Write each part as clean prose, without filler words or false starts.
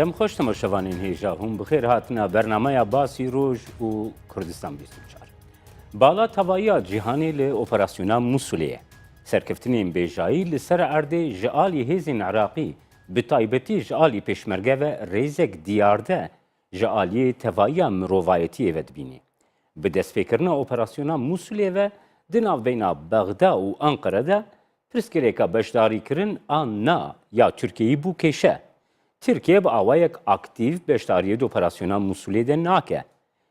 دم خوش تماشاوانین هیجا هم بخیر هاتنا برنامه باسی روز و کردستان 24 بالا توایا جهانی ل اپراسیونا موسولیه سرکفتنین بیجایی لسر ارده جعالی هیزین عراقی به تایبتی جعالی پیشمرگه و ریزک دیارده جعالی توایا مروایتی ودبینی به دست فکرنا اپراسیونا موسولیه و دناو بینا بغدا و انقره ده پرسکریکا بشداری کرن آن نا یا ترکیه بو کشه Türkiye bu avayek aktif beşdariyet operasyona musuliyede nake.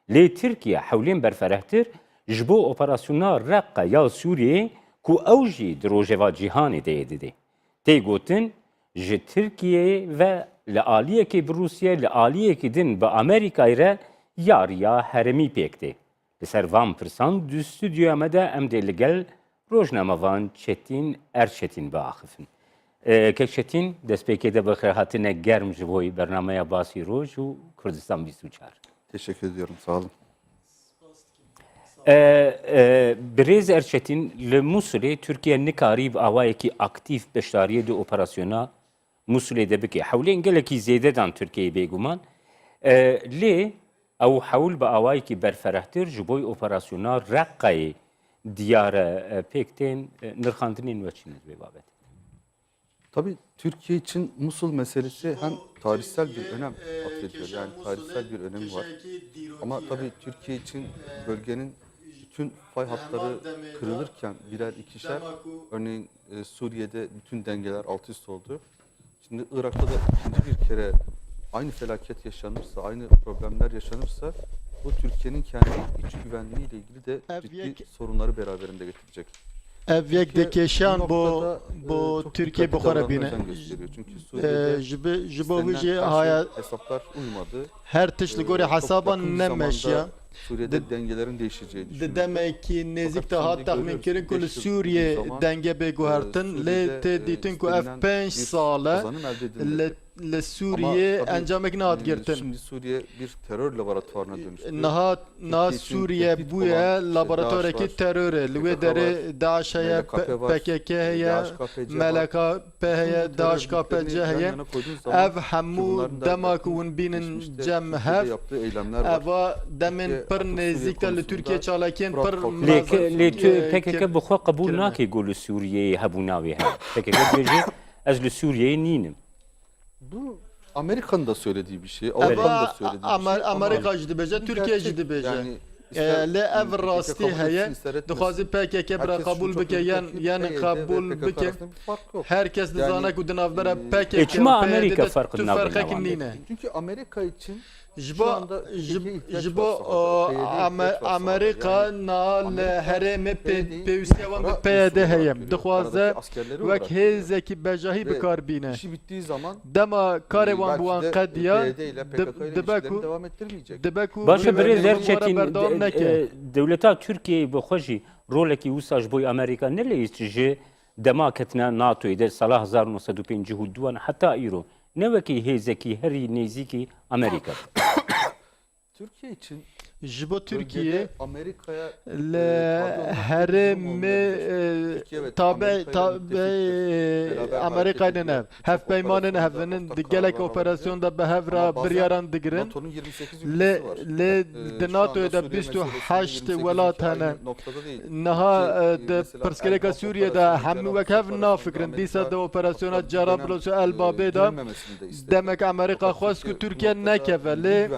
Li Türkiye hewlên berferehtir ji bo operasyona Reqqa ya Sûriyê ku ew jî di rojeva cîhanê de yê didê. Tê gotin ji Tirkiyeyê ve li aliyekê bi Rûsye li aliyekî din bi Amerîkayê re yariya heremî pêk tê. Li ser van pirsan du stüdyoya me de em dê li gel rojnamevan Çetin Erçetin biaxivin. Kekşetin destpêkê bixire hatine germ ji bo bernameya basî roj û Kurdistan 24. Teşekkür ediyorum. Sağ olun. Birêz Erçetin li Musulê Türkiye nikarî bi awayekî aktif beşdariyê de operasyona Musulê de bike. Hewlên gelekî zêde dan Tirkiyeyê bêguman. Lê ew hewl bi awayekî berferehtir ji bo operasyona Reqqayê diyara pêk tên nirxandinên we çi ne vê babet. Tabii Türkiye için Musul meselesi hem tarihsel bir önem atfediyor. Yani tarihsel bir önemi var. Ama tabii Türkiye için bölgenin bütün fay hatları kırılırken birer ikişer, örneğin Suriye'de bütün dengeler alt üst oldu. Şimdi Irak'ta da ikinci bir kere aynı felaket yaşanırsa, aynı problemler yaşanırsa bu Türkiye'nin kendi iç güvenliği ile ilgili de ciddi sorunları beraberinde getirecek. Ev yek dekeşan bu Türkiye bukhara bine. Çünkü Suriye'de hesaplar uymadı. Her tişli gore hesaban nemeş ya. Suriye'de dengelerin değişeceğini düşünüyorum. Demek ki nezik de hat tahmin kirin ku Suriye denge beguhartin le te ditin ku F5 sale le Suriye encamek nahat girtin. Şimdi Suriye bir terör laboratuvarına dönüştü. Nahat Suriye buya laboratuvareki teröre. Lüve dere DAEŞ'e PKK'ye MLKP'ye DAEŞ-KPC'ye ev hemû demak un binin cem hev eva demin پر نزدیک تا لترکیه چالاکین پر PKK بخوا قبول ناکه گل سوریه هبوناوی هم PKK diyecek az li Suriye'ye ninim. Bu Amerika'nın da söylediği bir şey, Avrupa'nın da söylediği bir şey. Amerika ciddi Türkiye ciddi beje. Le ev rastî heye dixwazi PKK bira kabul bike yan kabul bike herkes dizane ku di navbera PKK çima Amerika farkı navbera. Çünkü Amerika için جبو امریکا نال هرم پیوستیوان به پیاده هیم دخوازه وک هزکی بجاهی بکار بینه دما کاروان بوان قدیا دبکو باشه برای زرچتین دولتا ترکیه بخوشی رولکی وساج بوی امریکا نلیست جه دما کتنا ناتوی در سال 1952 حتی ایرو نوکی هزکی هری نزیکی امریکا. Türkiye için Jibo Türkiye Amerika'ya herem tabi Amerika'nın ev hef peymanın evinin digelek operasyonda behevra bir yaran digirin le NATO'da 28 velat hene naha de perskeleka Suriye'de hemmi vekhev nafikrin disa de operasyona Cerablos ve Elbabe'da demek Amerika khwas ku Türkiye nekeve le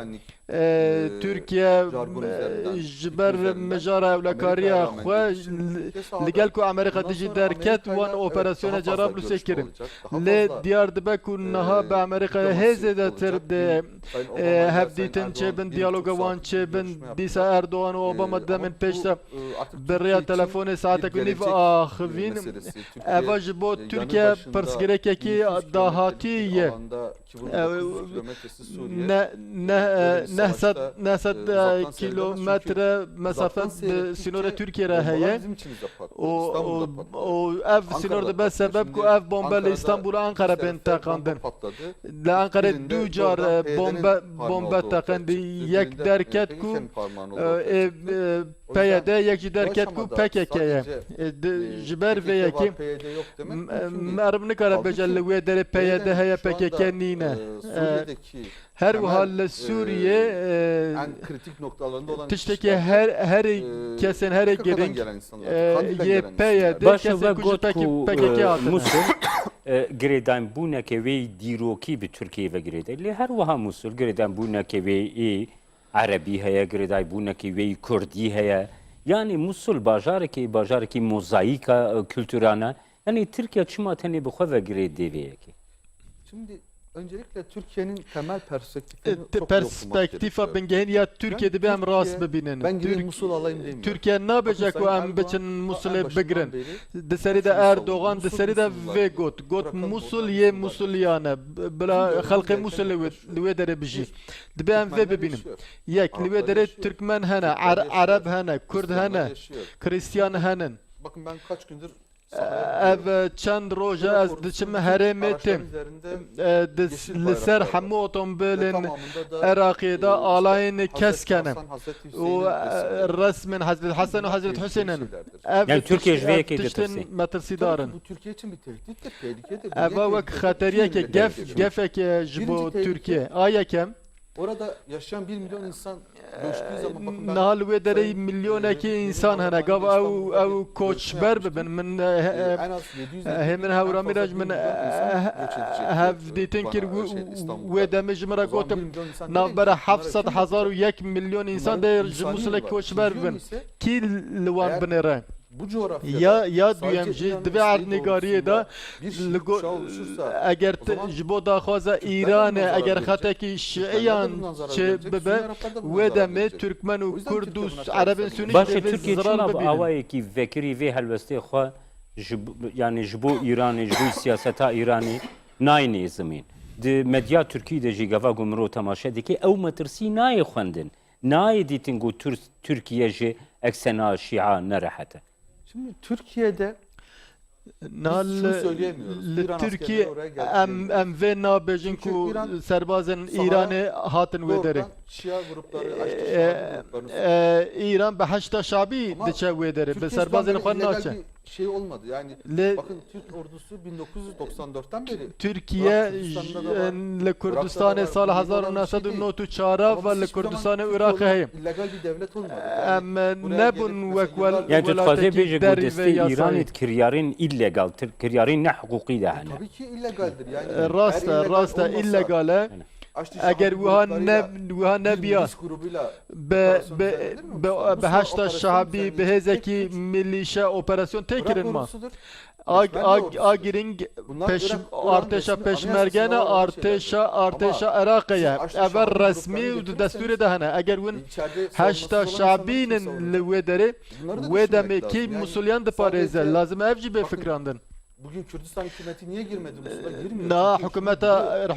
Türkiye جبر مجارة ولكاريا خو لقال كو أمريكا تجي دركت وان أوبراسيون جرابلس كريم ل ديار دبكو نها بأمريكا هزة ترد هبديتن شبن ديالوج وان شبن ديسا أردوغان وأوباما دمن بيشتا بريا تلفون ساعتك نيف آخفين أفاج بو تركيا برسكريكا كي دهاتية savaşta نهصد uzaktan seyredilemez kilometre çünkü mesafe uzaktan seyrettikçe sinora Türkiye'ye bombalar heye. bizim içimizde patlıyor. O İstanbul'da patlıyor. o ev Ankara'da sinor de patlıyor. sebep Şimdi ku ev bomba Ankara'da İstanbul Ankara bir ben sefer bomba takandın. patladı. La Ankara Birinde du car doğrudan PYD'nin bomba parmağı olduğu ortaya takandi çıktı. yek Birinde derket ku PKK'nin parmağının olduğu ortaya çıktı. O PYD yüzden yek derket ku aşamada PKK'ye. sadece, Jiber ve PKK yeki var, PYD yok demek mümkün değil. mermini kara Halbuki becelli ve dere PYD heye şu anda, PKK nine. Suriye'deki Her temel, halle Suriye en kritik noktalarında olan tişteki kişiler, her kesen her PKK'dan girin gelen insanlar, Kandil'den gelen YP'ye insanlar. de Başa kesen ve kucu got ku PKK hatına. Musul girêdan bûneke wê dîrokî bi Tirkiye ve girêde. Lê her wiha Musul girêdan bûneke wê Erebî heye, girêdan bûneke wê Kurdî heye. Yani Musul bajarekî mozaîka kültürana. Yani Türkiye çima tenê bi xwe ve girêdê vê yekê. Şimdi öncelikle Türkiye'nin temel perspektifini çok iyi okumak Perspektifa gerekiyor. bengehen ya Türkiye'de bir em rast bibinin. Ben gideyim Musul alayım demiyorum. Türkiye ne yapacak Bakın o Sayın em Erdoğan biçin en Musul'e başından bigirin. beri Deseri de hepsini Erdoğan, savundu. deseri de Musul ve Musullar. got Bırakalım Musul oradan ye Musullar. Musulyane. Bila Şimdi halkı önce Musul'e yaşıyor. ve dere biji. Dibe em ve Türkmenler bibinim. yaşıyor. Yek Araplar ve dere yaşıyor. Türkmen hene, Türkler yaşıyor. Arap hene, Kurd Müslümanlar hene, yaşıyor. Hristiyan henen. Bakın ben kaç gündür sahaya gidiyorum. Ev çend roja Irak az ordusunun diçim bütün heremetim. araçların üzerinde yeşil Liser bayraklar var. hamu Ve otomobilin tamamında da, Irak'da alayını Hazreti keskenim. Hasan, Hazreti Hüseyin'in O resimleri. resmen Hazreti Hasan ve Hazreti Tehlikeli Hüseyin'in. şeylerdir. Yani Türkiye jveye keyde tiştin tersi. matrsidarın. Tabii ki bu Türkiye için bir tehdittir, tehlikedir. Eva vak xateriye ke gefek jibo tehlike- Türkiye. Ayakem. Orada yaşayan 1 milyon insan göçtüğü zaman bakın ben Nahal ve dere Sayın, milyoneki Recep insan Tayyip hene. Gav Erdoğan'la ev İstanbul'da koçber görüşme bibin. Min en az 700 hemen havra miraj min hev ditin kir ve demej mira gotim navbera 700,000 milyon insan de Musul'e koçber bibin. Ki liwan binere. bu coğrafyada Ya sadece duyemci İran'ın dibe isteği ardnigariye da doğrultusunda bir kuşağı oluşursa eğer o zaman jibo da xwaza Türkmen İran bundan zarar eğer görecek. hataki Şiiyan bundan zarar çe görecek, bebe Sunni Araplar da bundan ve zarar deme görecek. Türkmen O u yüzden Türkiye Kurdus buna Arabın karşı Sünni Başa deviz Türkiye zarar çima bi bibinin. awayekî vekirî vê helwestê xwe yani ji bo İranê ji bo siyaseta İranî nayê zimîn. Di medya Türkî de jî geva ku mirov temaşe dike ew metirsî nayê xwendin. Nayê dîtin ku Türkiye ji eksena Şia nerehete. Şimdi Türkiye'de Nal şunu söyleyemiyoruz. İran Türkiye askerleri oraya geldi em ve nabejin Çünkü ku İran serbazın sahaya İran'ı hatın ve dere. doğrudan Şia grupları, Haçlı Şia gruplarını İran be haşta şabi Ama diçe ve dere. Be Türkiye serbazın şu an böyle xwe illegal naçe. bir şey olmadı. Yani Le- bakın Türk ordusu 1994'ten beri Türkiye Irak Kürdistan'da da var, le Kurdistan Irak'ta da sal var. Burada olan bir şey 1994 Ama ve biz le hiçbir zaman Kurdistan Türkiye Irak'ı olarak heyim. illegal bir devlet olmadık. Em buraya nebun gelip vek mesela vel Yani tu dixwaze bêje ku deri ve destê yasayı. İranê kiryarên illegal, kiryarên ne hukukî de hene. Tabii ki illegaldir. Yani Rasta eğer rasta olmasa, illegale. Haçlı Eğer Şahat wuha gruplarıyla ne bir biya milis grubuyla be operasyon be düzenlenir mi? be Musul haşta operasyon şahabi düzenlenecek behezeki tek güç millişe operasyon Irak tekirin ma. ordusudur. Agiring Bunlar peş Irak- arteşa Irak'ın peşmergene resmi olan arteşa Irak'ya siz ever Haçlı resmi Şahat u gruplarını desturi de hene eğer win İçeride haşta savunmasız olan insanlar şabinin kim savunuyor? li wedere Bunları da ve düşünmek demek lazım. ki Yani musulyan de pareze sadece- lazım evci be Bakın, fikrandın. Bugün Kürdistan hükümeti niye girmedi Musul'a? Girmiyor. Na Çünkü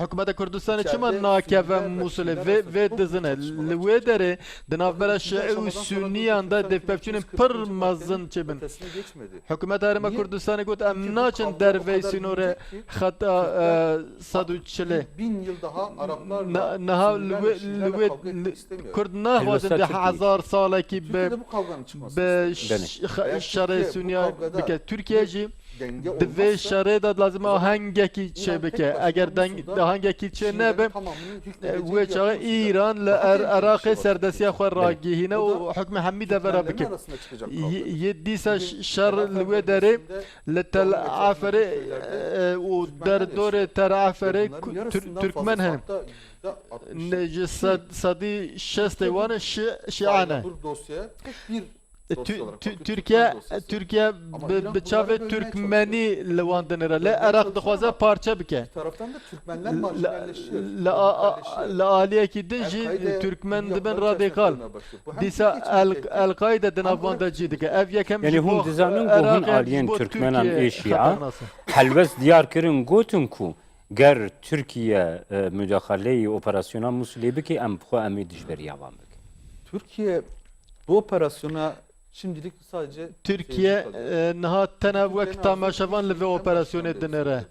hükümete Kürdistan'ı İçeride çima nakeve Sünniler ve Musul'e Şiiler ve arasında çok dizine büyük çatışmalar li wedere denavbera Bakın, Şii aşamadan u sonra Sünniyan da Kürdistan defpevçinin hükümeti pır 42. mazın maddenin çebin. ötesine geçmedi. Hükümet arama Niye? Kürdistan'ı gut Çünkü em bu naçın kavga o dervey kadar sinore büyüyecek ki hatta sadu çile. 1000 yıl daha Araplarla Naha Sünniler ve Şiilerle kavga etmek istemiyor. Kurd nahvazın de Türkiye. hazar sala ki be Türkiye'de bu kavganın çıkması be istemiyor. Eğer şare Türkiye bu Sünniya kavgada bike Türkiye'ci denge ve olmazsa şare da lazım zaman hangeki İran şebeke tek başına eğer Musul'da hangeki çe ne Şiilerin be tamamının hükmedeceği ve bir çağı yapı İran le Daha tehlikeli bir Irak'ı şey var serdesiye Türkiye'de. xwe ragihine O da o hükmü Hamide vera Türkmenlerin bike arasında çıkacak kavga. yedisa Bugün şer Zafer ve deri bölgesinde letel Doğu ve afere Çerkezköy'lerde o Türkmenler derdore ter afere bunların yarısından Türkmen fazlası hem hatta %60'ı neci sadi şeste vanı şiane hala bu dosyaya tek bir dosya olarak bakıyor, Türkiye Türkmen dosyası. Türkiye Ama İran bıçağı bunları bölmeye Türkmeni levandenere le Bölmeye Irak çalışıyor dıxwaza ama parça bike. Bir taraftan da Türkmenler marjinalleşiyor. La aliye ki dinci Türkmen diben radikal. Disa El-Qaide dinavanda cidike. Ev yekem Yani hum dizanin ku hun aliyen Türkmenan ê Şia helwest diyar kirin gotin ku گر Türkiye müdahaleyi operasyona Musul'e biki em bixwe em ê dijberiya wan bike. Türkiye bu operasyona şimdilik sadece Türkiye seyirci kalıyor. niha tene Türkiye'nin wek tamaşavan li vê arzu ettiği operasyonê en başından dinire.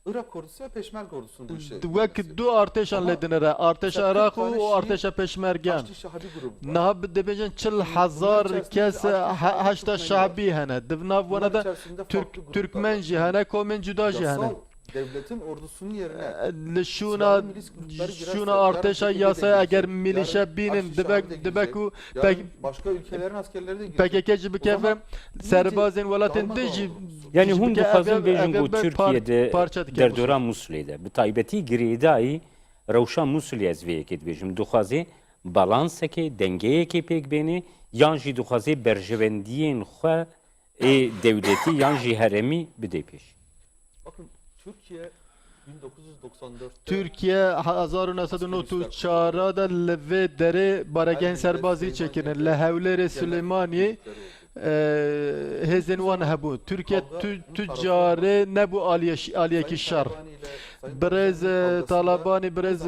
Irak ordusu ve Peşmerge ordusunun bu işe Wek girmesi. du artêşan Ama lê dinire. Artêşa mesela Iraq 40 tane û Şii artêşa Peşmergen. Haçlı Şahabi grubu var. Niha dibêjin 40,000 içerisinde kes bir Haçlı heşta Şahabi şabî hene. Di nav Bunlar wana da içerisinde farklı gruplar Türkmen var. jî hene, komên cuda jî hene. Yasal devletin ordusunun yerine Li şûna artêşa yasaya eger milîşe bînin dibek û başka ülkelerin askerleri de girecek. PKK jî bikeve serbazên welatên din jî Yani jî hûn bike dixwazin ev- bêjin ev- ku ev- Türkiye'de parça dike derdora Musul'ê de bi taybetî girêdayî rewşa Musulê ez vê yekê dibêjim. Dixwazê balansekê, dengeyekê pêk bêne yan jî dixwazê berjivendiyên xwe ê dewletî yan jî heremî bide pêş. Bakın Türkiye 1994'te Türkiye 1994 da li vê derê baregehên serbazî çekinin. Li Hewlêrê Süleymaniye hêzên wan hebû. Türkiye tu carê nebû aliyekî şer. Birêz Talibanî, birêz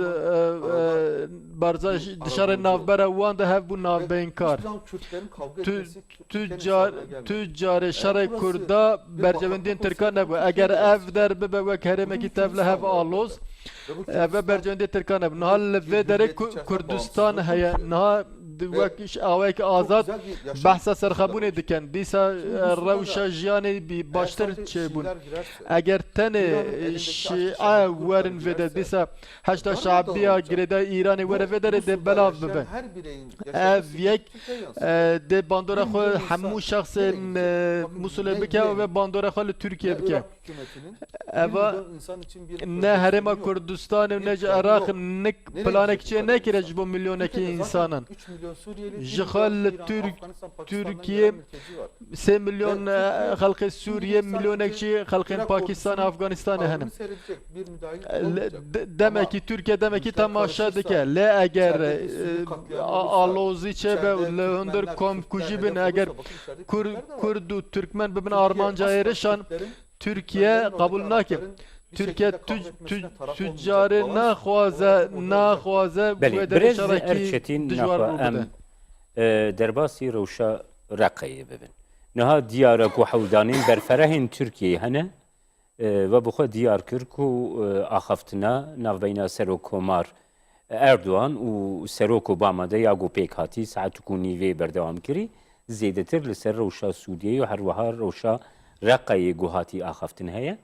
barza dişarê navbera wan de hev bû navbeyên kar. hiçbir zaman Kürtlerin kavga Tu etmesi Türkiye'nin car sağlığına gelmedi. tu carê şerê burası Kurda bir bercevendiyên bakanlık Tirkan olsa nebû. Eger Türkiye'de ev der bibe wek herêmekî tev li hev aloz. Ve bu Ve Kürdistan bercevendiyên Tirkan nebû. Niha li vê derê Hürriyet içerisinde Kurdistan bağımsızlık heye. konuşuyor. Niha wek awayekî çok azad güzel bir yaşam behsa süreci serxebûnê var. dikin. Dîsa Müslümanlar- rewşa jiyanê bî baştir Eğer sadece çêbûn. Şiiler girerse, Eger tenê İran'ın elindeki Şia Şahabi werin grupları vê de girerse, dîsa heşta Darmadağın şabiya olacak. girêda İranê were vê derê Musul'da de belav yaşayan bibe. her bireyin Ev yaşadığı yek Türkiye'ye yansıyor. de bandora Bir xwe milyon hemû insan şexsên nereye gidecek? Musulê Bakın, bike ne ve bandora xwe li Türkiye Ne bike. Irak hükümetinin Eva 1 milyon insan için bir ne projesi herêma yok. Kurdistanê û ne Bir ji planı Iraq yok. nek Nereye planekçiye gidecek bu nekire kadar ji bo milyonekî Türkiye'de insanın. zaten 3 milyon Suriyeli, 1 Ji milyon xwe li İran, Türk- Afganistan, Pakistan'dan Türkiye gelen mülteci var. 3 milyon xelkê Sûriye, Şimdi milyonekçi xelkên Irak Pakistan, ordusunun Afganistanê tavrını henin. seyredecek bir müdahil olmayacak. Demek ki Türkiye demek ki Rüzgar tamaşa karışırsa, dike. Le eğer içerideki Suriye katliamı olursa, alozi çe içeride ve le Türkmenler, hundur kom Kürtler kujibin hedef eğer olursa, bakın içeride Kürtler de var. Kurdu Türkmen bibin Türkiye Armanca asla erişan Kürtlerin, Türkiye Kürtlerin kabul oradaki nakim. Arapların bir Türkiye şekilde kabul etmesine taraf olmayacak. tüccarı Balans naxwaze Belê, ve birêz derê erçetîn şerekî dijwar naxwe bû em bide. derbasî rewşa Reqeyê bibin. Niha diyara ku hewdanên berferehên Tirkiyeyê hene ve bi xwe diyar kir ku axaftina navbeyna Serokkomar Erdoğan û Serok Obama de ya got pêk hatî saet ku nîvê berdewam kirî zêdetir li ser rewşa Sûdiyeyê û herwiha rewşa Reqeyê guhatî axaftin heye.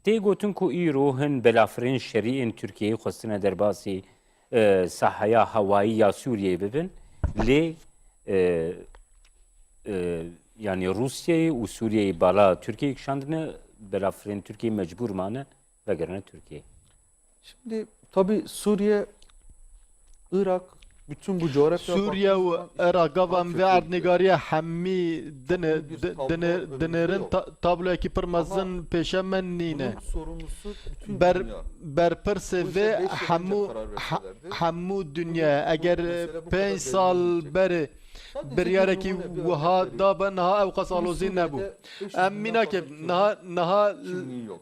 Tê gotin ku îro hin belafirên şerî ên Tirkiyeyê xwestine derbasî sahaya hewayî ya Sûriyeyê bibin lê yani Rusyayê û Sûriyeyê bala Tirkiyeyê kişandine belafirên Tirkiyeyê mecbûr mane vegerine Tirkiye. Şimdi tabii Suriye, Irak, bütün bu coğrafya Suriye û Iraq gavan ve erdnegariye hemî dinerin tabloyekî pir mezin pêşemen nîne. bunun sorumlusu bütün Ber dünya. berpirsê Bu vê işte 5 yıl hemû önce karar verselerdi, hemû dünya eger mesele bu 5 kadar sal derinleşecek. berê Sadece biryarekî durumu ne, bir wiha örnek vereyim. dabe niha ew qas alozî Suriye'de nebû. 500 Em binden mînake fazla niha kimliği yok.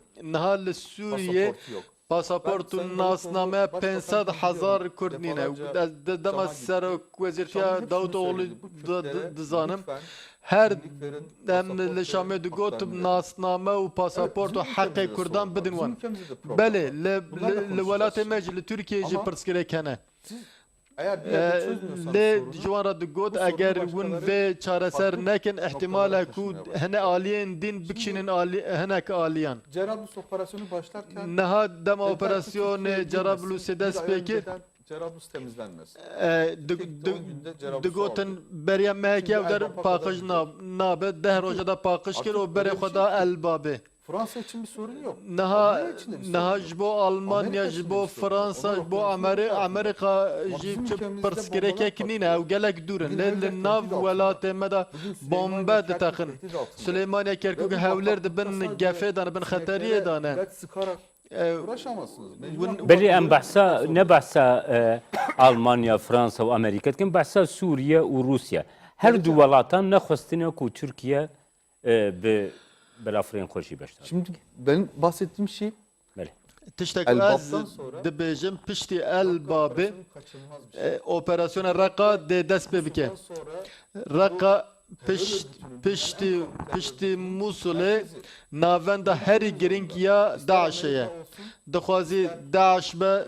li Sûriye Pasaportu yok. pasaport û Ben nasname Sayın Davutoğlu 500,000 Kurd nîne. defalarca Dema Şam'a serok Şam'ın wezîrtiya hep şunu Davutoğlu söyledi, bu Kürtlere dizanim. lütfen Her kimlik verin, dem pasaport li Şamê verin, digotim haklarını verin. nasname û pasaport û Evet, bizim heqê ülkemizde Kurdan sorun var. bidin Bizim wan. ülkemizde de problem Belê var. li Bunlarla welatê konuşacağız. me jî li Tirkiye jî Ama pirsgirêk hene. Siz eğer bir yerde çözmüyorsanız Lê sorunu, ciwan ra digot bu sorunu eger başkaları hûn vê çareser farklı nekin ihtimala noktalara ku taşımaya başlar. hene aliyên din bikişînin hinek aliyan. Cerablus operasyonu başlarken Niha dema dediler ki operasyonê Türkiye'ye Cerablusê girmesin, dest bir ay pêkir. önceden Cerablus temizlenmez. Tek de 10 günde Cerablus'u digotin aldı. beriya mehekî ew Şimdi der Erdoğan paqij kadar nabe deh roja da paqij kir û Artık berê öyle bir xwe şey da ki, elbabê. Fransa için bir sorun yok. Niha Almanya için de bir sorun niha yok. ji bo Almanya Amerika ji için bo de bir sorun yok. Fransa Onu ji bo okyanusun farkında. Amerika Ama jî bizim çi ülkemizde pirsgirêkek bombalar nîne ew gelek dûr in. Bugün Lê devlet li nav tehdit altında. welatê me da Bugün bombe Süleyman diteqin. Kerkük tehdit altında. Süleymaniye Kerkûk Ve bu hewler bataklıkta dibin sadece gefê dane bin xeteriye sineklere dane. ilaç sıkarak Ew uğraşamazsınız. Belê em behsa ne behsa Almanya, Fransa û Amerîka dikin behsa Sûriye û Rusya. Her du welatan nexwestine ku Tirkiye bi belafrên xwe jî beşdar. Şimdi benim bahsettiğim şey Belê. Tiştek Elbap'tan ez sonra dibêjim piştî Elbabê kaçınılmaz bir şey. operasyona Raqqa dê dest pê bike. Ondan sonra Raqqa piştî Musulê navenda herî giring ya Daişê ye. Dixwazî Daeş be,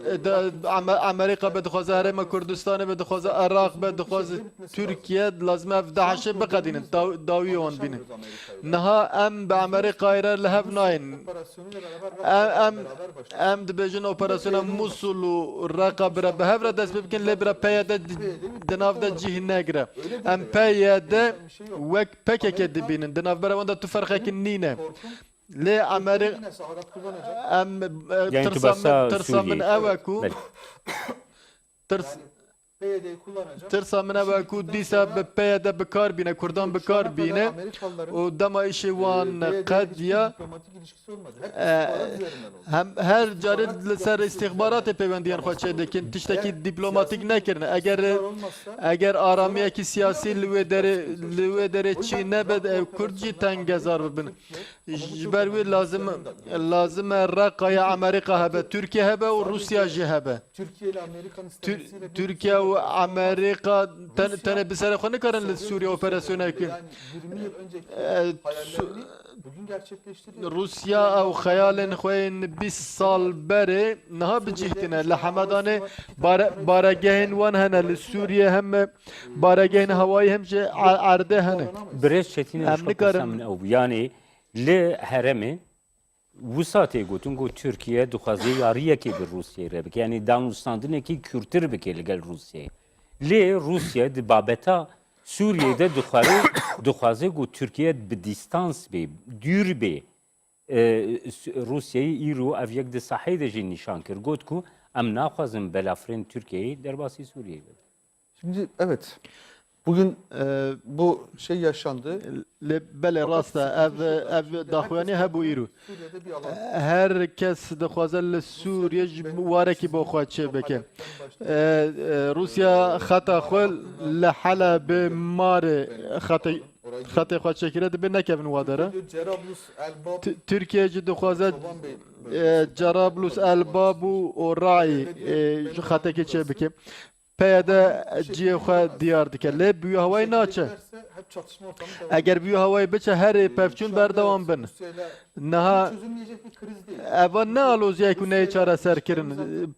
Amerîka be, dixwaze Herêma Kurdistanê be, dixwaze Iraq be, dixwaze Türkiye lazim ev Daişê biqedînin, dawiyê wan bînin. Niha em bi Amerîkayê re li hev nayên. operasyonuyla beraber Em dibêjin operasyona Musul û Raqqa bire bi hev re dest pê bikin lê bire peyê de di nav de cih negire. Em peyê de wek pekeke dibînin. Di navbera wan de tu ferqekî nîne. Lê Amerîka yine sahadat kullanacak. em Yani tu basa tirsa min Suriye. ew ku Belê. PYD'yi kullanacak. tirsa min ew ku dîsa bi peyê de bikar bîne, Kurdan bikar bîne Amerikalıların û dema îşê wan qediya diplomatik ilişkisi olmadı. Hep istihbarat üzerinden oldu. hem her carê li ser istihbaratê peywendiyan xwe çê dikin, tiştekî diplomatik nekirin. Eger aramiyekî siyasî li wê derê çî nebe ew Kurd jî tengezar bibin. Ji ber wê lazim e Raqqaya Amerîka hebe, Türkiye hebe û Rusya jî hebe. Türkiye ile Amerika'nın istemesiyle Türkiye û Amerîka tenê bi serê xwe nikarin li Sûriye operasyona bikin. yani 20 yıl önceki hayallerini bugün gerçekleştiriyor. Rusya ew xeyalên xwe yên 20 sal berê niha bicîhtine. Li Hemedanê baregehên wan hene li Sûriye hem baregehên hewayî hem jî erdê hene. Birêz çetinê Em nikarin. min ew yani li heremê wisa tê gotin ku Türkiye dixwaze yariyekê bi Rusyayê re bike yani danûstandinekî kürtir bike li gel Rusyayê. Lê Rusya di babeta Sûriyeyê dixwaze ku Türkiye bi dîstans bê, dûr bê Rusyayê îro ev yek di sahê de jî nîşan kir. Got ku em naxwazin belafrên Türkiye'yi derbasî Sûriyeyê bibin. Şimdi evet. Bugün bu şey yaşandı. Lê belê rast e ev daxuyanî hebû îro. Suriye'de bir alan. Herkes dixwaze li Sûriye ji warekî bo xwe çê bike. Rusya xeta xwe li Helebê Marê xetê xwe çêkire dibe nekevin wa dere. Cerablus, Elbap, Türkiye jî dixwaze Çoban Bey. Cerablus, Elbab û Rayê ji xetekê çê bike. Peyê de ciyê xwe diyar dike. Lê bûyê hewayî naçe. Hep çatışma ortamı devam. Eger bûyê hewayî biçe herê pevçûn berdewam bin. Rusya'yla Niha çözülmeyecek bir kriz değil. ev ne aloziyek û neyê çareser kirin.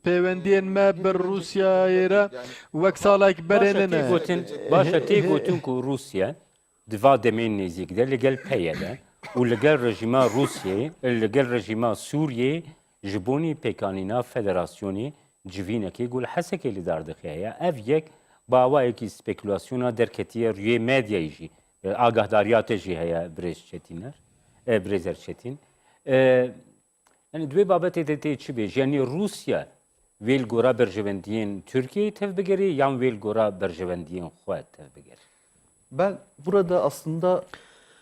Peywendiyên me bir Rusyayê re wek salek berê ne. Başa tê gotin ku Rusya di va demên nêzik de li gel peyê de û li gel rejima Rusyayê li gel rejima Sûriyê ji bonî pêkanîna federasyonê civînekê gul hesekê li dar dixiye. Ev yek bawayekî spekülasyona derketiye rûyê medyayê jî agahdariya te jî heye Birêzer Çetin. Yani dwê babetê de tê çi bêj? Yani Rusya wêl gora berjevendiyên Türkiye'yi tev bigere yan wêl gora berjevendiyên xwe tev bigere? Ben burada aslında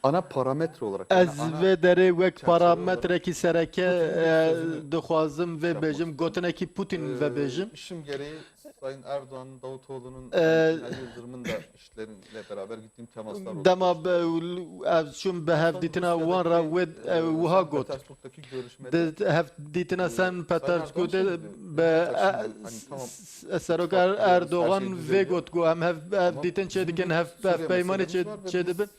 ana parametre olarak Ez vê derê wek parametrekî sereke dixwazim vê bêjim gotinekî Putin vebêjim. işim gereği Sayın Erdoğan, Davutoğlu'nun, Ali Yıldırım'ın da işleriyle beraber gittiğim temaslar oldu. Dema ev çûm bi hev dîtina wan re wê wiha got. Petersburg'daki görüşmede Di hev dîtina Sen Petersburgê be Serok Erdoğan vê got ku em hev dîtin çê dikin hev peymanê çê dibin.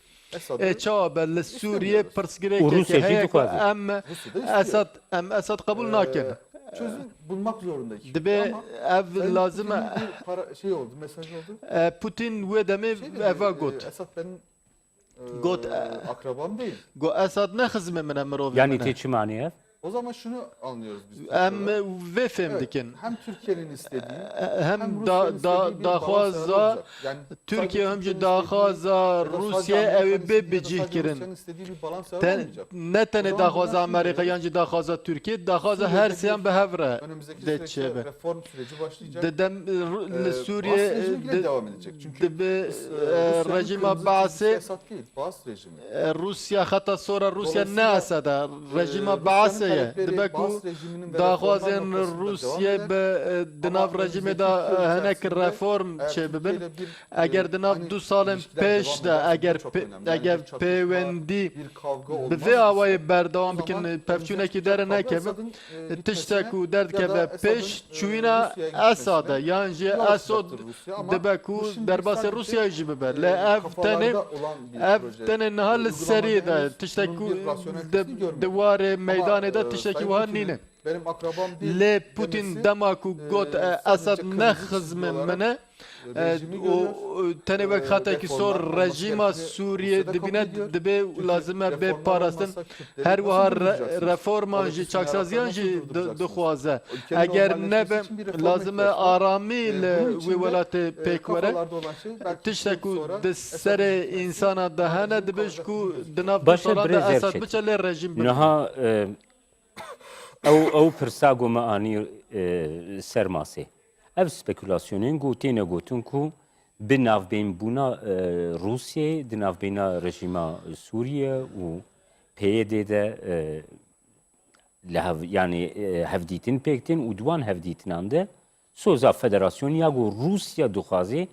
Çawa be li Sûriye û pirsgirêkeke Rusya jî heye ku dixwaze. Esad qebûl nakin. çözüm bulmak zorundayız. Dibe Ama ev Sayın lazım Putin'in bir şey oldu, mesaj oldu. Putin wê demê Şey dedi, eva got. Esad benim Got, akrabam değil. Go Esad ne xizme min mirovê Yani min tê çi manî ev? O zaman şunu anlıyoruz biz. em Türkler. vê fêm Evet, dikin. hem Türkiye'nin istediği Hem Rusya'nın istediği bir balans daxwaza olacak. Yani Türkiye sadece hem jî Türkiye'nin daxwaza istediği ya da sadece Rusya Amerika'nın ew istediği bê ya da bicih sadece kirin. Rusya'nın istediği bir balans Ne olmayacak. tenê O zaman daxwaza bundan Amerika sonra- yan jî daxwaza Türkiye, daxwaza her siyan bi hev re Önümüzdeki de süreçte çêbe. reform süreci başlayacak. Dedem li Bas Sûriye rejimi bile devam edecek. Çünkü dibe Rusya'nın rejima kırmızı Basê çizgisi Esad değil, Bas rejimi. Rusya xeta sonra Rusya ne Dolayısıyla, Esad'a rejima Rusya'nın Basê Türkiye. Dibeku daxwazên Rusya be dinav rejimê da hinek reform çêbibin. Eger dinav 2 salên pêş de eger pêwendî bi vê awayê berdewam bikin pevçûnekî dere nekevin tiştek û derdikeve pêş çûyîna Esadê yan jî Esad dibe ku derbasê Rusyayê jî bibe. Lê ev tenê niha li serî de tiştek ku di warê meydanê de tiştekî wiha nîne. Lê Putin dema ku got Esad nexizmin min e tenê wek xetekî sor rejîma Sûriyê dibîne dibe lazim e bê parastin her wiha reforman jî çaksaziyan jî dixwaze. Eger nebe lazim e aramî li wê welatê pêk were tiştek ku di serê insana de hene dibe ji ku di nav salan de Esad biçe lê rejîm bibe. Niha ew pirsa gome anî ser masê. Ev spekülasyonên gotêne gotin ku bi navbênbûna Rusyayê di navbêna rejîma Sûriye û PYD de yani hevdîtin pêktin û duan hevdîtinan de soza federasyonê ya got Rusya dixwaze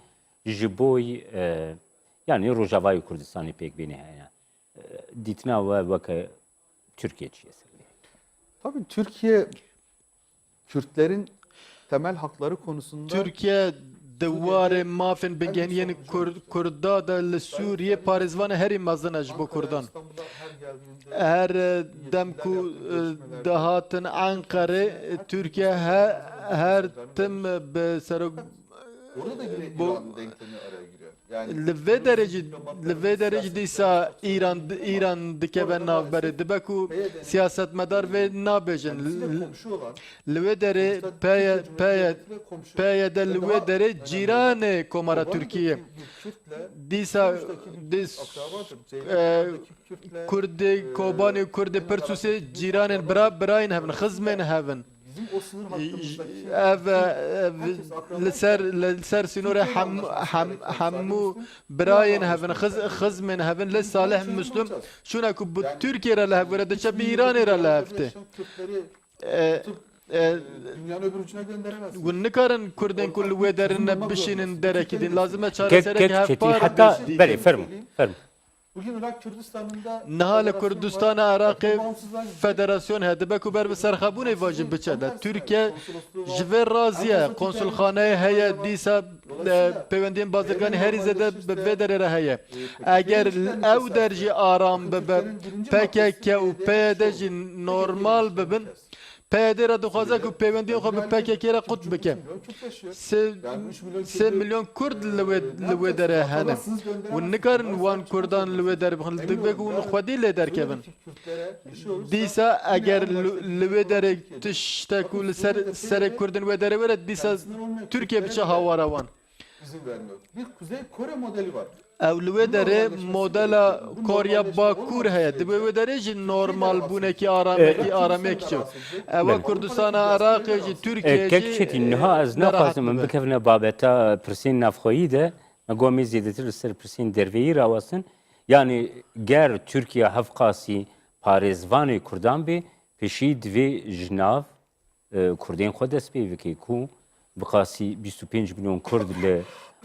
ji bo yani Rojavayê Kurdistanê pêk bêne heye. Dîtina we weke Türkiye çiye. Tabii Türkiye Kürtlerin temel hakları konusunda Türkiye dewarê mafên bigeniyên Kurda da li Sûriyê parêzvanê herî mezin ji bo Kurdan. Her dem ku dihatin Enqerê Türkiye her tim bi serok orada da yine İran denklemi araya giriyor. Yani li vê derecî dîsa İran dikeve navberê dibe ku siyasetmedar vê nabêjin. Li vê derê PYD li vê derê cîranê komara Tirkiye. Dîsa Kurdê Kobanê Kurdê Pirsûsê cîranên birayên hevin, xizmên hevin. bizim o sınır hattımızdaki li ser sînorê hemû birayên hevin, xizmên hevin lê Salih Müslüm şuna ku bi Tirkiye re li hev were diçe bi İranê re li hevte. dünyanın öbür ucuna gönderemezsin. Hûn nikarin Kurdên ku li wê derin ne bişînin derekî din. Lazim e çaresereke Kek çetin hevpar hatta berê ferm. Bugün Irak Kürdistan'ında niha li Kurdistana Iraqê federasyon heye dibe ku ber bi serxebûnê vajin biçe de. Türkiye ji vê raziye konsulxaneyê heye dîsa pêwendiyên bazirganî herî zêde bi vê derê re heye. Eger ew der jî aram bibe PKK û PYD jî normal bibin PYD re dixwaze ku pêwendiyên xwe bi PKK re qut bike. 3 milyon Kurd li wê derê hene. Hûn nikarin wan Kurdan li wê derê bixin. Dibe ku hûn xwedî lê derkevin. Dîsa eger li wê derê tiştek ku li serê Kurdên wê derê were dîsa Türkiye biçe hawara wan. izin vermiyor. Bir Kuzey Kore modeli var. Ew li wê derê modela Korya Bakur heye. Di wê derê jî normal bûnekî aramekî çi. Ewa Kurdistana Iraqê jî Tirkiye Kek jî çetin niha ez naxwazim min bikevne babeta pirsên navxweyî de me gomê zêdetir li ser pirsên derveyî rawastin. Yani ger Türkiye hevqasî parêzvanê Kurdan bê pêşî divê ji nav Kurdên xwe dest pê bike ku bixasî 25 milyon Kurd li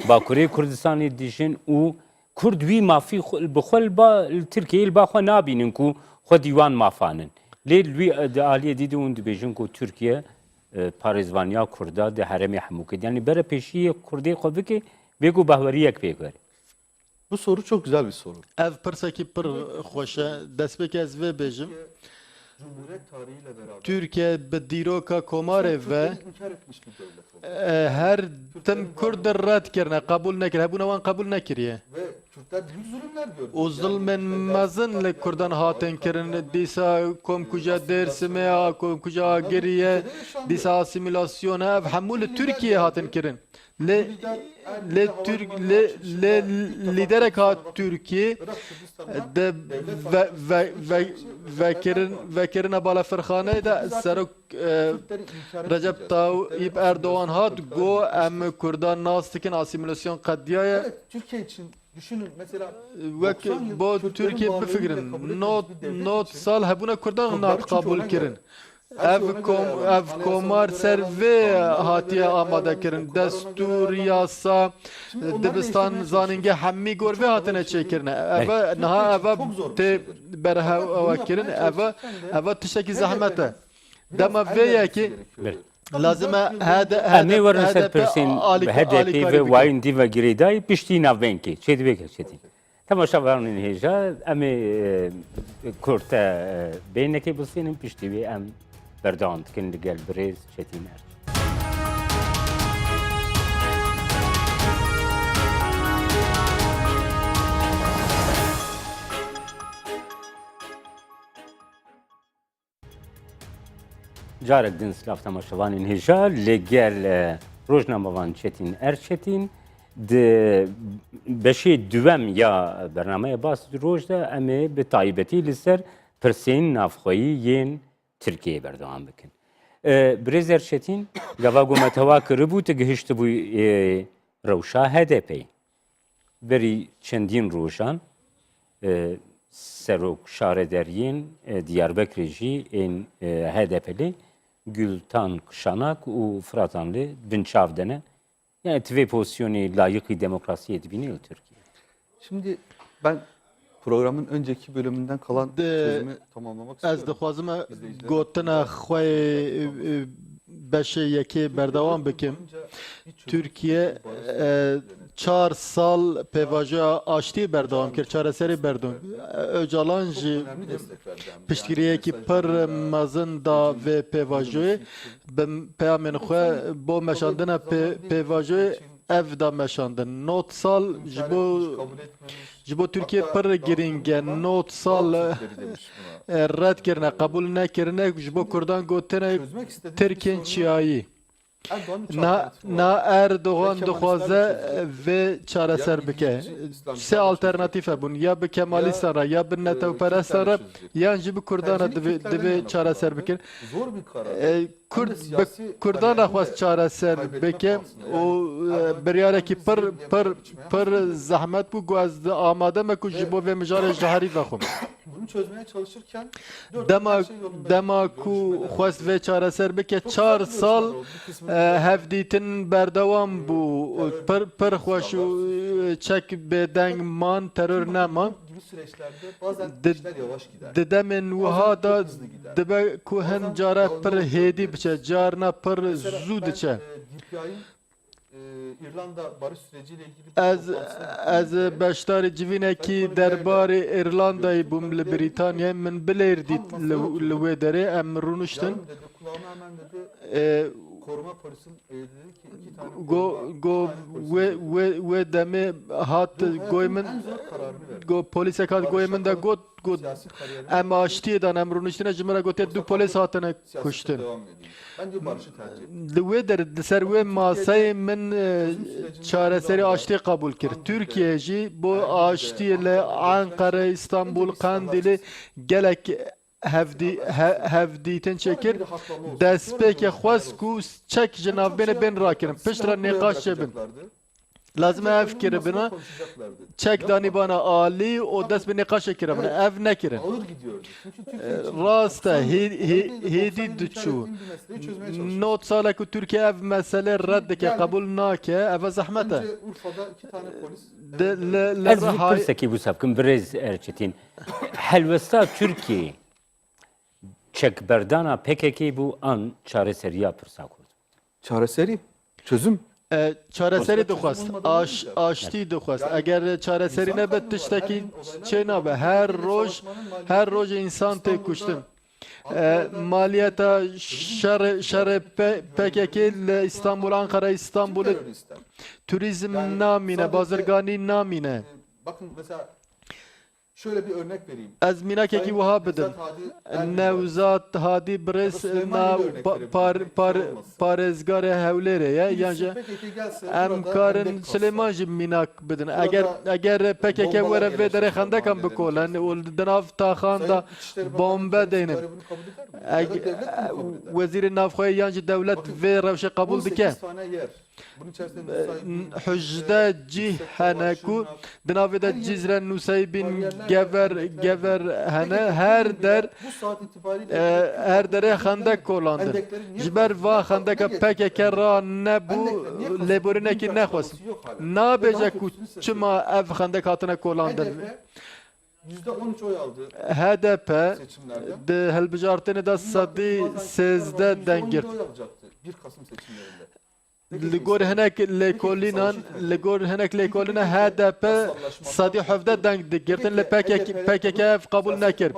Bakurê Kurdistanê dijin û Kurd wî mafî bi xwe li Tirkiyeyê li ba xwe nabînin ku xwe dîwan mafanin. Lê wî di aliyê dîdî hûn dibêjin ku Tirkiye parêzvaniya Kurda di herêmê hemû kir. Yani bere pêşiyê Kurdê xwe bike vê ku bahweriyek pêk were. Bu soru çok güzel bir soru. ev pirsekî pir xweş e. Destpêkê ez vê bêjim. Cumhuriyet tarihiyle beraber Türkiye bi dîroka komarê ve inkar etmiş bir devlet oldu. her tim Kurd red kirine, kabul nekir. Hebûna wan kabul nekiriye. Ve Kürtler büyük zulümler gördü. O zulmên mezin li Kurdan hatin kirin. Dîsa komkuja Dêrsimê, komkuja Agiriye, dîsa asimilasyona ev hemû li Tirkiye hatin kirin. Lê liderek hat Tirkiye de vekirine balafirxaneyê de serok Recep Tayyip Erdoğan hat go em Kurdan nas dikin asimilasyon qediyaye. Evet, Türkiye için Düşünün mesela وەک 90 yıl بۆ Kürtlerin تورکیە varlığını bile بفکرن kabul etmemiş نۆت bir devlet نۆت için ساڵ هەبوونە کوردان Kurtlar نات çünkü قبول ona kirin göre. Her şey ona ev göre ayarlanmış. ev komar Anayasana göre servê ayarlanmış, kanunlara hatiye göre amade ayarlanmış, kirin okullar ona göre destur ayarlanmış. yasa Şimdi onları dibistan değiştirmeye zanînge hemmî gor vê Çok hatine kolay bir şey çêkirine Evet. eve niha eve Çok zor bir tê şeydir. berhev Fakat bunu ewe kirin yapmaya eve çalışırken de eve tiştekî HDP'nin zehmet e biraz dema el vê vermesi yekî gerekiyordu. lazım e Emê werin ser pirsên HDP ve wayên dîva girêdayî piştî navbenkê çê divê çêtîn. Temaşavanên hêja em ê kurte bênekê bisînin piştî wê em berdewam dikin li gel birêz Çetin Erç. Carek din silav temaşavanên hêja li gel rojnamevan Çetin Erçetin di beşê duwem ya bernameya bas roj de em ê bi taybetî li ser pirsên navxweyî yên Tirkiyeyê berdewam bikin. Birêz Erçetin gava gometewa kiribû tu gihiştibû rewşa HDP'yê. Berî çendîn rojan serok şarederiyên Diyarbekirê jî ên HDP'lê Gültan Kışanak û Fıratanlı binçav dene. Yani tvê pozisyonê layıkî demokrasiye dibîne li Türkiye. Şimdi ben programın önceki bölümünden kalan sözümü tamamlamak Ez istiyorum. dixwazim gotina xwe beşê yekê berdewam bikim. Türkiye 4 sal pêvajoya aştî berdewam kir, çareserî berdewam. Öcalan jî Önemli destek verdi hem de. piştgiriyekî pir mezin da vê pêvajoyê bi peyamên xwe bo meşandina pêvajoyê ev da meşandin. Not sal ji bo Türkiye pir giring e. Not sal Demiş buna. red kirine, kabul nekirine ji bo Kurdan gotine Çözmek istediğim Tirkên bir sorun çiyayî. Erdoğan'ın üç Na alternatifi var. na Erdoğan Ve dixwaze Kemalistler vê çareser bike. Yani Se alternatif hebûn ya bi Kemalîstan re ya bi Netewperestan re yan jî bi Kurdan re divê çareser bikin. Zor bir karar. Kurd Hem de siyasi Kurdan re kariyerini xwast de çareser kaybetmek bike pahasına. û Yani biryarekî Erdoğan pir zehmet bû ku ez amade me ku ji bo vê mijarê ji herî vexwim. bunu çözmeye çalışırken Dema dema ku xwest vê çareser bike 4 sal hevdîtin berdewam bû pir xweş û çek bêdeng man terör neman. gibi süreçlerde bazen De- işler yavaş gider. Di demên wiha da dibe ku hin cara pir hêdî biçe, carna pir Mesela zû ben, diçe. DPI'nin İrlanda barış süreciyle ilgili bir Ez toplantısına ez beşdarî civînekî derbarê İrlandayê bûm li Brîtanyayê min bilêr dît li wê derê em rûniştin. yarım dedi kulağına hemen dedi koruma polisin dedi ki iki tane Go wê demê hat goy min en zor kararını verdi. go polisek hat goy min de got Siyasi kariyerine em aştiyê dan em rûniştine ji min re gotiye du polis hatine siyasete kuştin. devam edeyim. Bence barışı tercih ettim. Li wê derê di ser wê masayê min çareserî aştî kabul kir. Türkiye jî bo aştiyê li Ankara, İstanbul, Kandilê gelek hevdîtin çekir. Destpêkê xwest ku çek ji navbênê bên rakirin. Pişt re nêqaş çêbin. Lazım ev kiribine. Çek danîbana alî o dest bi nêqaşê kiribine. Ev nekirin. Ağır gidiyordu. Çünkü Türkiye için Rast e hêdî hêdî diçû. Not sala ku Türkiye ev mesele red dike kabul nake ev zehmet e. Önce Urfa'da iki tane polis Ez vî pirsekî bû sebkim birêz Erçetin. Helwesta Türkiye çekberdana PKK bû an çareseriya pirsa Kurd. çareseri çözüm. çareserî dixwast aştî dixwast eger çareserî nebe tiştekî çê nabe her roj insan tê kuştin maliyeta şer PKK li İstanbul Ankara İstanbul'u Teröristler. turizm Yani namine sadece- bazırgani namine Bakın mesela şöyle bir örnek vereyim. ez minakekî Sayın wiha bidim Nevzat Hadi Erbil Nevzat Hadi Bres Ya da Süleyman na Yeli örnekleri bunlar, parêzgarê hewlêrê ye yan ji PKK gelse em burada karin hendek kazsa. Silêman jî mînak bidin Burada eger PKK bombalar were vê derê yerleştirildi xendekan mahallelerimize. bikolan û di nav taxan Sayın da İçişleri Bakanı bombe Fevzi deynin Çakır'ı bunu kabul eder mi? Ya da devlet bunu kabul eder mi? wezîrê navxwe yan jî dewlet Bakın, vê rewşê qabûl 18 dike tane yer. Bunun içerisinde حجده جی هنکو دناوی دا جزر نوسیبین گور هنه هر در bu saat itibariyle her dere xendek kolandır. Jiber va xendeka pekeke ra ne bu leborine ki ne xwest. Na bece ku çima ev xendek hatine kolandır. %13 oy aldı HDP seçimlerde. de helbijartını da sadi sezde dengir. oy alacaktı 1 Kasım seçimlerinde. Ligor henek lekolina HDP sadi hafda deng dikirtin le PKK ev kabul nekir.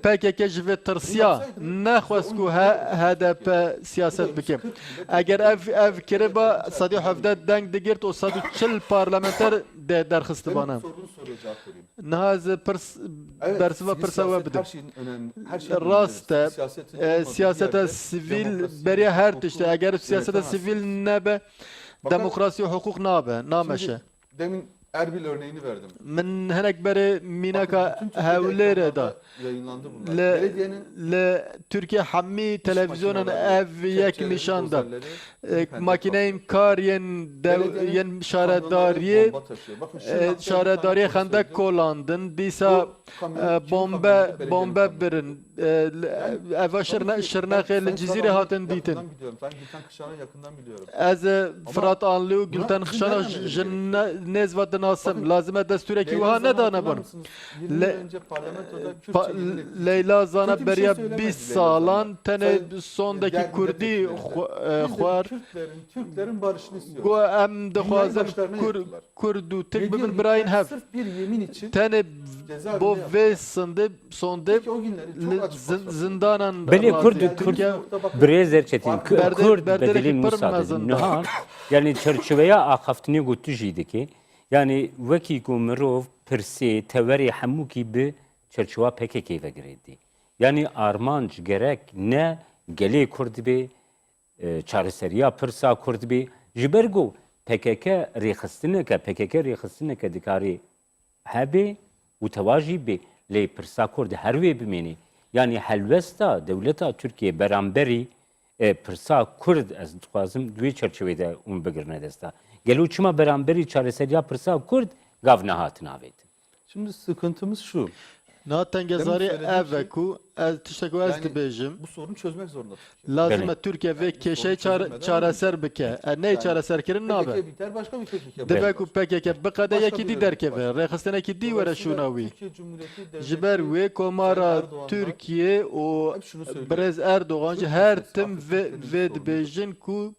PKK jive tırsya ne xwest ku HDP siyaset bikim. Eğer ev kiriba sadi hafda deng dikirt o sadi çil parlamenter de derxisti bana. Sorduğun soruya cevap vereyim. Nahaz pırs dersiva pırsava Siyaset bidim. her şeyin önemli. Her şeyin Raste önemli. siyasete sivil beriye her tişte eğer siyasete sivil nebe demokrasi hukuk nabe nameşe. Demin Erbil örneğini verdim. من هناك بري ميناكا هاوليرا دا Yayınlandı bunlar. ل Belediyenin ل تركيا حمي تلفزيون اف يك نشان دا ماكينين كار ين شارداري شارداري خندق كولاندن ديسا بومبا برن اف شرناخ الجزيره هاتن ديتن Ben Gülten Kışan'ı yakından biliyorum. از فرات انلو گلتن خشانا جن نزوات ناسم لازم دستورکی وها ندانه بون Yıl önce parlamentoda Kürtçe Leyla Zana beriya 20 salan tane sondaki Kurdi xwar Türklerin barışını istiyor. go em dixwazin Kurdu Türk bibin birayin hev Sırf bir yemin için tane bo ve sonde o günleri çok açık zindanan Beli Kurd Brezer Çetin Kurd Berdereki bedelin pır müsaade. mezin. Niha yani çerçeveye akaftini gutu jidiki. Yani veki ku mirov pirsi teveri hemû ki bi çerçeva PKK ve giredi. Yani armanc gerek ne gelê Kurd be çareseriya pirsa Kurd be jibergo PKK rêxistineke dikarî hebe û tewajî be lê pirsa Kurd her wê bimêne. Yani helvesta devleta Türkiye beramberî pirsa Kurd ez dixwazim duê çerçevede hûn bigirine desta. Gelo çima beramberî çareseriya pirsa Kurd gav nehatin avêtin. Şimdi sıkıntımız şu. Naten gezari eveku ez tişteku ez dibêjim Bu sorunu çözmek zorunda. lazım Beli. Türkiye ve keşe çareser bike. Ne çareser kirin nabe? PKK biter başka bir PKK. Dibek û PKK bikade yekî dî derkeve. Rêxistinekî dî were şûna wî. Türkiye Cumhuriyeti devleti Ji ber wê komara Türkiye û Brez Erdoğan ji her tim vê dibêjin ku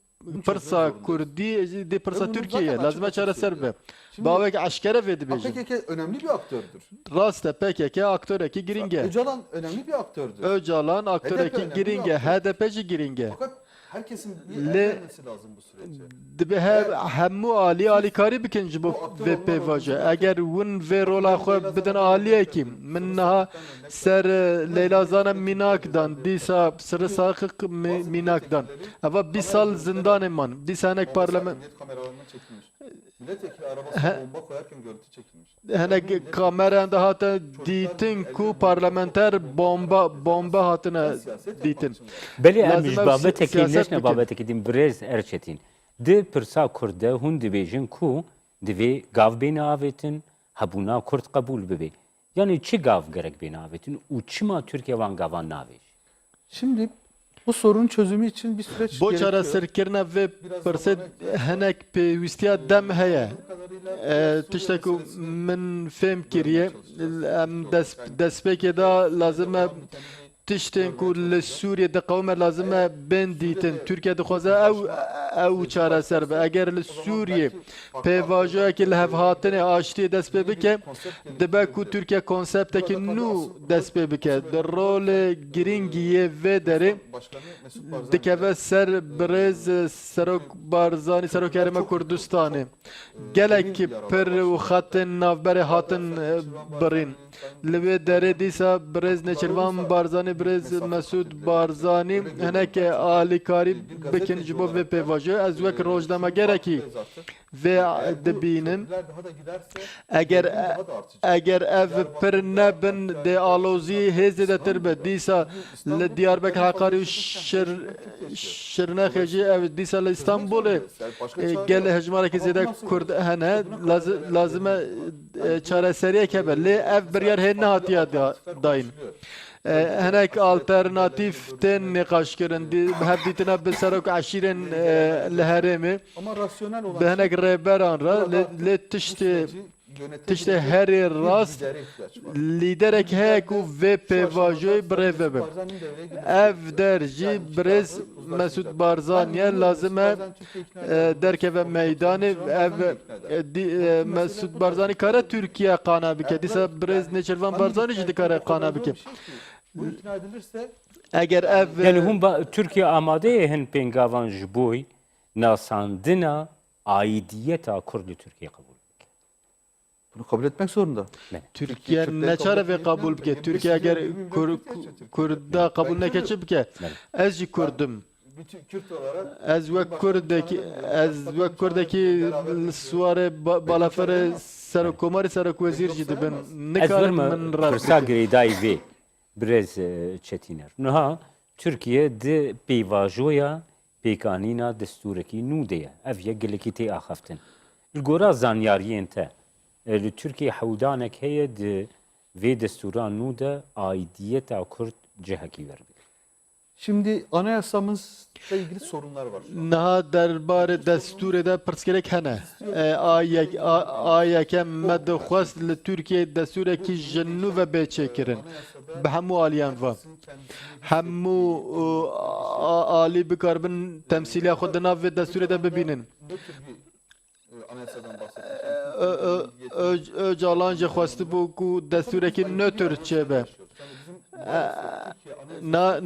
pirsa Kurdî dê pirsa Türkiye lazım çareser be. Bavek aşkere vê dibêjin. PKK önemli bir aktördür. Rast e PKK aktörekî giringe. Öcalan önemli bir aktördür. Öcalan aktörekî giringe. HDP jî giringe. Fakat herkesin bir Le- el vermesi lazım bu sürece. Dibe hemû alîkarî bikin ji bo vê pêvaje. Eger hûn vê rola xwe bidin aliyekî min niha ser Leyla Zana mînak dan dîsa sirê saxiq mînak dan. Eva 20 sal zindanê man. Dîsa hinek parlament Net kameralarına çekilmiş. Milletvekili arabasına bomba koyarken görüntü çekilmiş. hinek kameran da hata dîtin ku parlamenter bomba hatine dîtin. Belê em Lazım ji ev babetekî siyaset neşne bikin. babetekî din Brez Erçetin. Di pirsa Kurd de hûn dibêjin ku divê gav bêne avêtin hebûna Kurd qebûl bibe. Yani çi gav gerek bêne avêtin û çima Türkiye van gavan navêj? Şimdi bu sorunun çözümü için bir süreç Bo gerekiyor. çareserkirina vê pirsê hinek pêwîstiya dem heye. Tiştekû min fêm kiriye em destpêkê da lazim e tiştên ku li Sûriye de qewme lazim e bên dîtin. Türkiye dixwaze ew çareser be. Eger li Sûriye pêvajeyekî li hevhatinê aştiyê dest pê bike, dibe ku Türkiye konseptekî nû dest pê bike. Di rolê giringiyê vê derê Başkanı Mesut Barzani. dikeve ser Brez Serok Barzani Serokherîma Kurdistanê. Gelek pir û xetin navberê hatin birîn. Li vê derê dîsa Brez Nêçîrvan Barzani برز مسعود بارزانی هنک آلیکاری بکن جبو و پیواجه از وک روزنامه گرکی و دبینم اگر اف پر نبن ده آلوزی هزه ده تربه دیسا لدیاربک حقاری و شرنخجی اف دیسا لإستانبول گل هجماره که زیده کرد هنه لازمه چاره سریع که بر لی اف بریار هنه هاتیه داین هناك alternatif ten نقاش كرن دي بهب ديتنا بسرك عشيرن الهرمي بهناك ريبران را تشتي هاري راست liderek هيكو في بيفاجوي بريفب اف درجي برز مسعود بارزانيا لازمه دركب ميدان اف مسعود بارزاني كاره تركيا قانا بك ديسا برز نيچرفان بارزاني جدي كاره قانا بك اگر اف Yani hum Türkiye amade hin pengavan jboy nasandina aidiyeta Kurd Türkiye kabul. Bunu kabul etmek zorunda. Türkiye ne çare ve kabul bike Türkiye eğer Kürt'da kabul ne keçi bike ez ji Kürt'üm Bütün Kürt olarak ez ve Kürt'deki suare balafere serokkomari serokvezir jidi ben ne Ez karım verme min rast fırsa gireyday ve biraz çetiner. Naha Türkiye de peyvajoya pekanina destureki nudiye. Ev yegeleki te axaftin. Gora zanyariyen te. Türkiye hawdanek heye de ve destura nuda aidiyeta Kürt cehaki verdi. Şimdi anayasamızla ilgili sorunlar var. Naha derbar desturede perskelek hene ayeke medxwast li Türkiye destureki jennu ve beçekirin bi hemû aliyan va hemû ali bikarbin temsiliya xwe di nav vê desturê de bibînin Anayasadan bahsettik. Öcalan jî xwestibû ku destureki nötr çêbe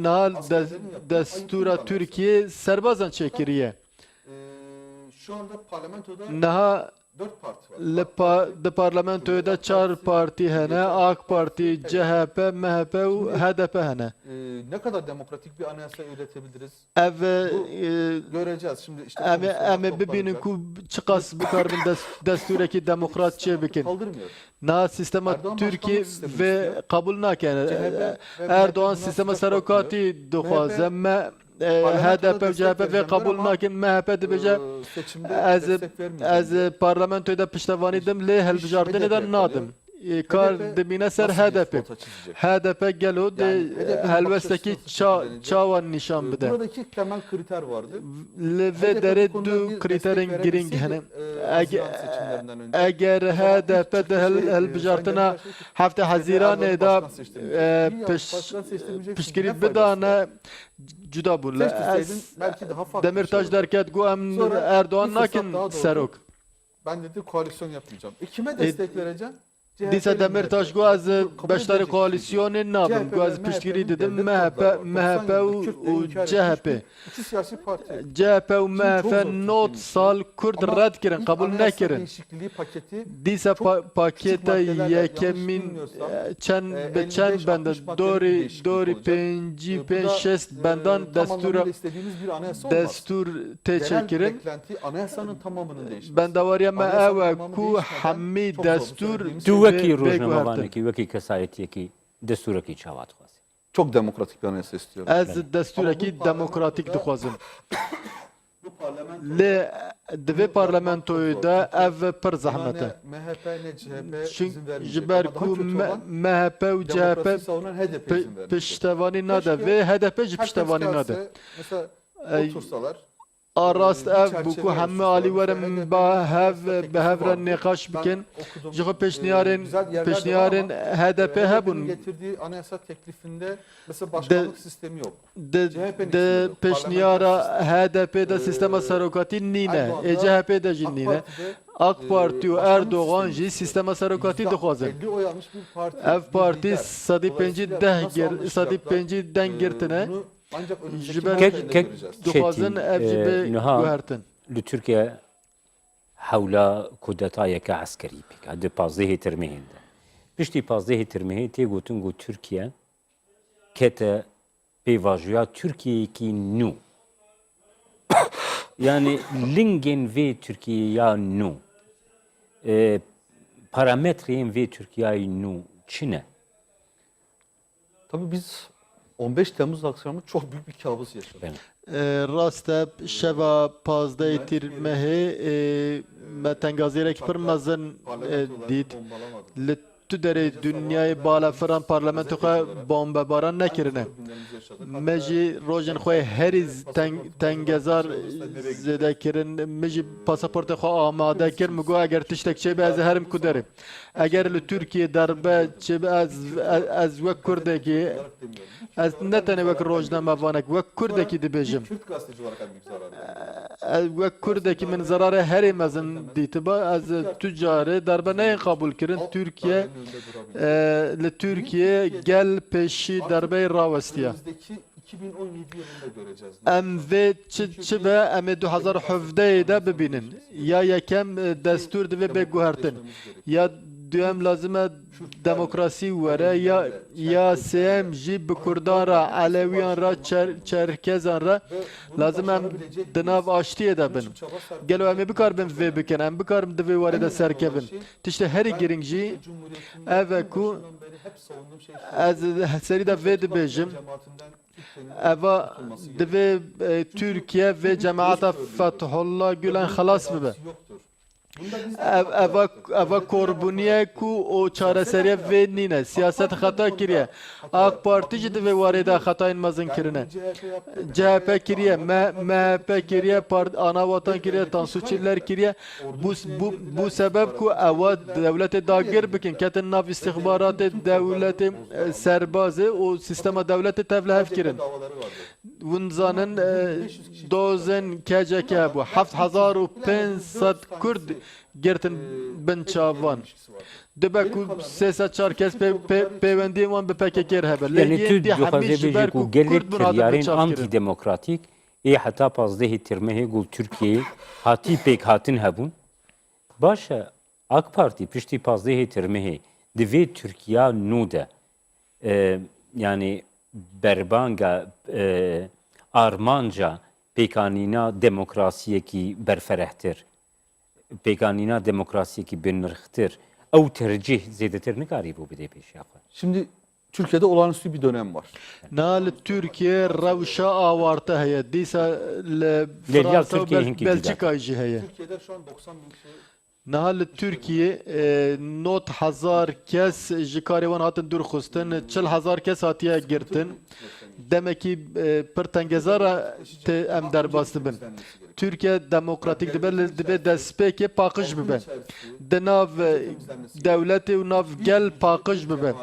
Nahal destura Türkiye serbazan çekiriye. Şu anda parlamentoda Naha 4 parti var. de parlamentoya da 4 parti hene, AK Parti, CHP, MHP ve HDP hene. Ne kadar demokratik bir anayasa üretebiliriz? Ev Göreceğiz. Şimdi işte eme bibinin ku çıkas bu karbon destureki demokrat çebikin. kaldırmıyor. Na sistema Türkiye ve kabul naken. Erdoğan sistema serokati duhazem HDP ve CHP ve kabul nakin MHP de beje az parlamentoda piştavanidim le helbjardin de nadim. Kar dibine ser HDP gelo de helvesteki çavan nişan bide. Buradaki temel kriter vardı. Ve dere du kriterin giring hani eğer HDP de helbjardina hafta Haziran da pişkiri bedana cüda bul. Demirtaş derket gu em Erdoğan nakin serok. Ben dedi koalisyon yapmayacağım. Kime destek vereceğim? Disa Demirtaş gu az beştari koalisyonun nabım. Gu az pişkiri dedim MHP ve CHP. İki siyasi parti. CHP ve MHP not sal Kürt red kirin, kabul nekirin. Değişikliği paketi Disa pakete yekemin çen bende dori penci şest bendan destur te çekirin. beklenti anayasanın tamamının değişmesi. Ben de var ya me eve ku hammi destur Tu wekî rojnamevanekî, wekî kesayetiyekî destureki çavat xwast. Çok demokratik bir anayasa istiyorum. Ez destureki demokratik dixwazim. Le divê parlamentoyu da ev pir zehmet e. MHP ne CHP Çünkü izin vermeyecek. ji ber Ama daha ku kötü olan MHP û demokrasiyi CHP savunan HDP izin vermeyecek. piştevanî nade ve HDP ji piştevanî nade. Mesela otursalar Arast ev bu ku hemme alî werim bi hevren nêqaş bikin. Ji xwe pêşniyarên HDP hebûn. getirdiği anayasa teklifinde mesela başkanlık sistemi yok. De pêşniyara HDP de sistema serokatî nîne. CHP de jî nîne. AK Parti û Erdoğan jî sistema serokatî dixwazin. 50 oy almış bir parti. Ev parti sadî pêncî deng girtine. Bunu ancak önümüzdeki Jiber- mahkemede göreceğiz. Dixwazin ev jî bê niha guhertin. li Türkiye hewla kudetayeke eskerî pêka di pazdehê tirmehên de. Piştî pazdehê tirmehê tê gotin got Türkiye kete peyvajoya Türkiye'yi nû. Yani lingên ve Türkiye'ya nû. Parametreyên ve Türkiye'yi nû çi ne? Tabii biz 15 Temmuz akşamı çok büyük bir kabus yaşadık. Evet. Rasta şeva pazda tirmehe me tengaziyerek pir mezin dît li tu derê dünyayê balafirان parlamento xwe bombebaran nekirine. Me jî rojên xwe herî tengezar zêde kirin. Me jî pasaportê xwe amade kir. Me got eger tiştek çêbe ez ê herim ku derê. Eger li Tirkiye derbe çêbe ez wek Kurdekî ez ne tenê wek rojnamevanek wek Kurdekî dibêjim. Kürt gazeteci olarak en büyük zararı. Wek Kurdekî min zararê herî mezin dîtiba ez tu carê derbe neyê qabûl kirin. Türkiye li Türkiye gel pêşî derbeyê rawestiye. Önümüzdeki 2017 yılında göreceğiz. Em vê çi be em ê 2017 de bibînin. Ya yekem destûr divê bê guhertin. Ya duyem lazım e demokrasî were ya sêyem jî bi Kurdan re Alewiyan re Çerkezan re lazım em di nav aştiyê de bin. Gelo em ê bikarbin vê bikin em bikarim divê warê de serkevin. Tiştê herî giring jî ev e ku ez serî de vê dibêjim eva divê Türkiye vê cemaata Fethullah Gülen xelas bibe. Eva korbuniye ku o çareseriye ve nine siyaset hata kiriye. AK Parti jî divê warê de xetayên mezin kirine. CHP kiriye, MHP kiriye, Anavatan kiriye, Tansu Çiller kiriye. Bu sebep ku eva devletê dagir bikin. Ketin nav istihbaratê devletê serbazê o sistema devletê tevle hev kirin. Hûn zanin dozên KCK bu 7500 Kurd girtin bin çavan. Dibe ku 304 kes peywendiyên wan bi PKK hebe. Yani tu dixwaze bêjî ku gelek kiryarên antidemokratik ê heta pazdehê tirmehê gul Tirkiyeyê hatî pêk hatin hebûn. Baş e AK Parti piştî pazdehê tirmehê di vê Tirkiya nû de yani berbanga armanca pêkanîna demokrasiyekî berferehtir. Pêkanîna demokrasiyekî binirxtir. Ew tercih zêdetir nikarîbû bide pêşiya xwe. Şimdi Türkiye'de olağanüstü bir dönem var. Nal Türkiye rewşa awarta heye. Dîsa li Lêliya Fransa û Tirkiye hinkî Belçîkayê jî heye. Türkiye'de şu an 90 bin kişi Nihal Türkiye 9000 kes ji karê wan hatin dûrxistin, 40000 kes hatiye girtin. Demekî pir tengezara em derbas dibin. Türkiye demokratik dibe destpêkê paqij bibe. Di nav devletê û nav gel paqij bibe.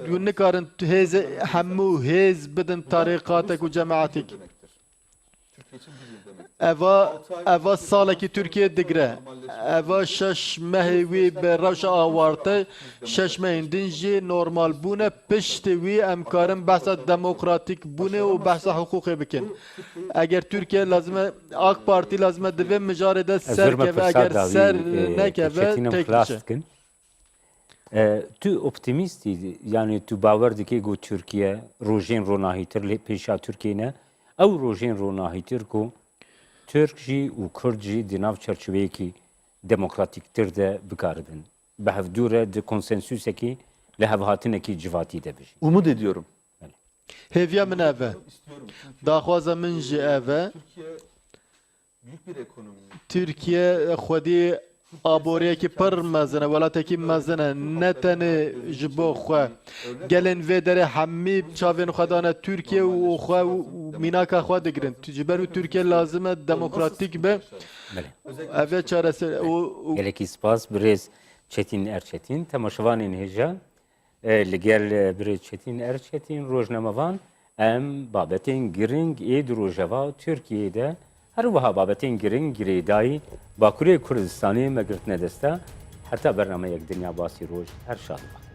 Hûn nikarin hêzê hemû hêz bidin tarîqatek û cemaatek. Türkiye için bir yıl demek. Eva salekî Türkiye digre. Eva şeş mehê wî bi rewşa awarte, şeş mehên din jî normal bûne piştî wî em karin behsa demokratik bûnê û behsa hukûqê bikin. Eger Türkiye lazim e AK Parti lazim e divê mijarê de serkeve eger ser nekeve tek diçe. Tu optimîstî yani tu bawer dikî ku Tirkiye rojên ronahîtir lê pêşa Tirkiyeyê ew rojên ronahîtir ku Türk jî û Kurd jî di nav çerçeveyekî demokratîktir de bikaribin. Bi hevdûre di konsensûsekî li hevhatinekî civatî de bijî. Umut ediyorum. Hêviya min ev e. Daxwaza min jî ev e. Türkiye büyük bir ekonomi. Türkiye xwedî aboriyekî pir mezin e, welatekî mezin e. Ne tenê ji bo xwe. Gelên vê derê hemî çavên xwe dane Türkiye û xwe mînaka xwe digirin. Ji ber û Türkiye lazim e demokratîk be. Ev e çareser. Gelekî spas birêz Çetin Erçetin, temaşevanên hêja li gel birêz Çetin Erçetin rojnamevan em babetên giring ê di rojeva Tirkiyeyê de her wiha babetên giring girêdayî Bakurê Kurdistanê me girtine dest e heta bernameyek Dinya Basî Roj her şadibak.